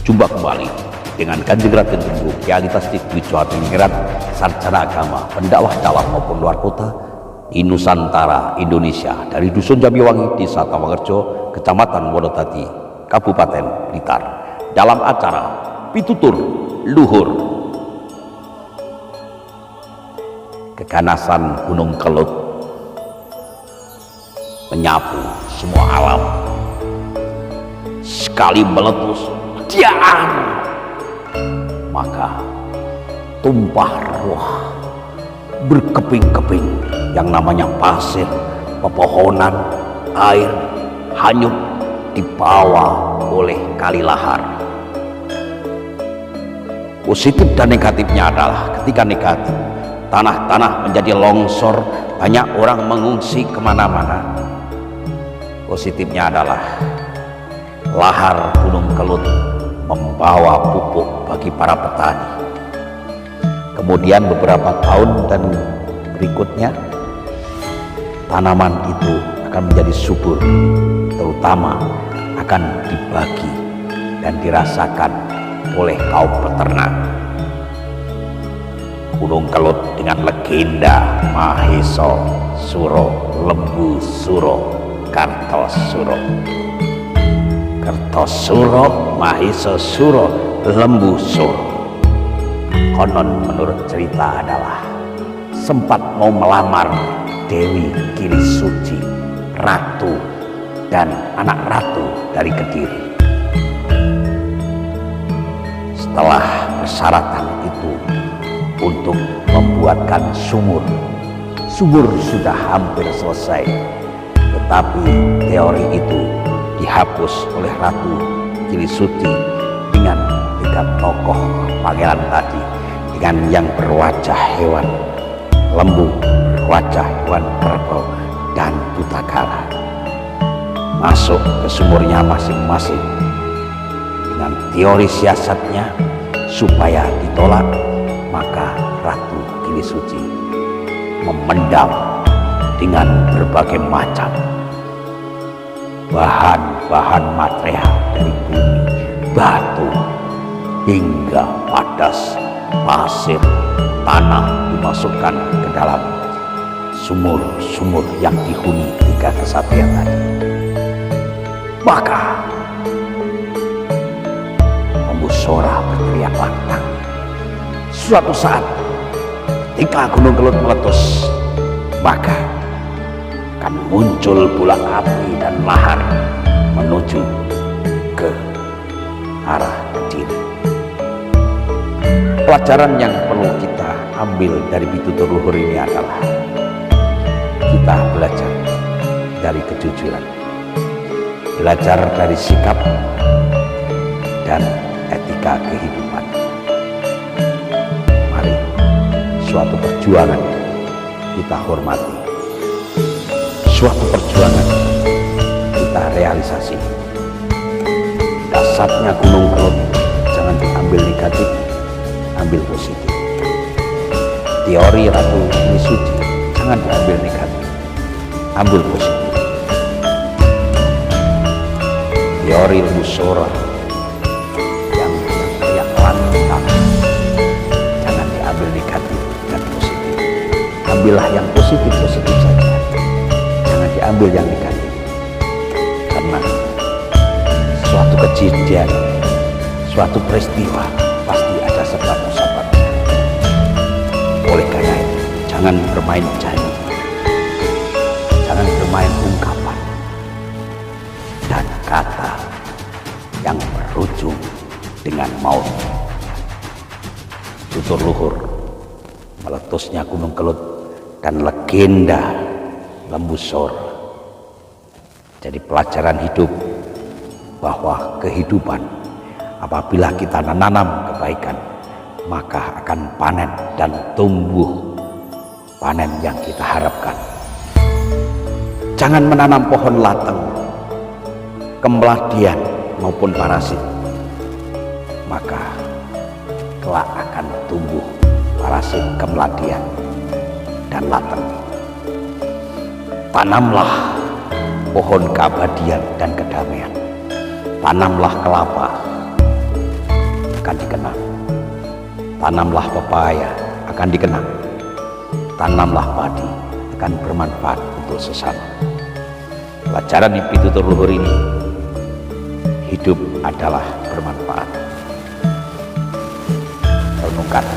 Jumpa kembali dengan Kanjeng Raden Tumbuh, Realitas TV Jawa Tenggeran, sarjana agama, pendakwah dalam maupun luar kota di Nusantara, Indonesia, dari Dusun Jatiwangi, Desa Tawangerjo, Kecamatan Wonodadi, Kabupaten Blitar, dalam acara Pitutur Luhur. Keganasan Gunung Kelut menyapu semua alam, sekali meletus diam, maka tumpah ruah berkeping-keping yang namanya pasir, pepohonan, air hanyut dibawa oleh kali lahar. Positif dan negatifnya adalah ketika negatif, tanah-tanah menjadi longsor, banyak orang mengungsi kemana-mana. Positifnya adalah lahar Gunung Kelut membawa pupuk bagi para petani. Kemudian beberapa tahun dan berikutnya tanaman itu akan menjadi subur, terutama akan dibagi dan dirasakan oleh kaum peternak. Gunung Kelut dengan legenda Mahesa Suro, Lembu Suro, Kartosuro. Kartosuro, Mahesa Suro, Lembu Suro. Konon menurut cerita adalah sempat mau melamar Dewi Kili Suci, ratu dan anak ratu dari Kediri. Setelah persyaratan itu untuk membuatkan sumur sudah hampir selesai, tetapi teori itu dihapus oleh Ratu Kili Suci dengan 3 tokoh pangeran tadi, dengan yang berwajah hewan lembu, berwajah hewan kerbau dan putakala, masuk ke sumurnya masing-masing dengan teori siasatnya supaya ditolak. Maka Ratu Kili Suci memendam dengan berbagai macam bahan-bahan material dari bumi, batu hingga padas, pasir, tanah dimasukkan ke dalam sumur-sumur yang dihuni 3 kesatria tadi. Maka Lembu Sora berteriak lantang. Suatu saat ketika Gunung Kelut meletus, maka akan muncul bola api dan lahar menuju ke arah Kediri. Pelajaran yang perlu kita ambil dari Pitutur Luhur ini adalah kita belajar dari kejujuran, belajar dari sikap dan etika kehidupan. Mari suatu perjuangan kita hormati, suatu perjuangan kita realisasi. Dasarnya Gunung Kelut jangan diambil negatif, ambil positif. Teori Ratu Kili Suci jangan diambil negatif, ambil positif. Teori Lembu Sora yang teriak lantang jangan diambil negatif dan positif, ambillah yang positif-positif saja, jangan diambil yang negatif. Karena suatu kejadian, suatu peristiwa pasti ada sebab musababnya. Oleh karena itu, jangan bermain janji, jangan bermain ungkapan dan kata yang berujung dengan maut. Tutur luhur, meletusnya Gunung Kelut dan legenda Lembu Sora jadi pelajaran hidup bahwa kehidupan apabila kita menanam kebaikan, maka akan panen dan tumbuh panen yang kita harapkan. Jangan menanam pohon lateng, kemeladian maupun parasit, maka kelak akan tumbuh parasit, kemeladian dan lateng. Tanamlah pohon keabadian dan kedamaian, tanamlah kelapa, akan dikenang. Tanamlah pepaya akan dikenang. Tanamlah padi akan bermanfaat untuk sesama. Pelajaran di pitutur luhur ini, hidup adalah bermanfaat. Renungkan.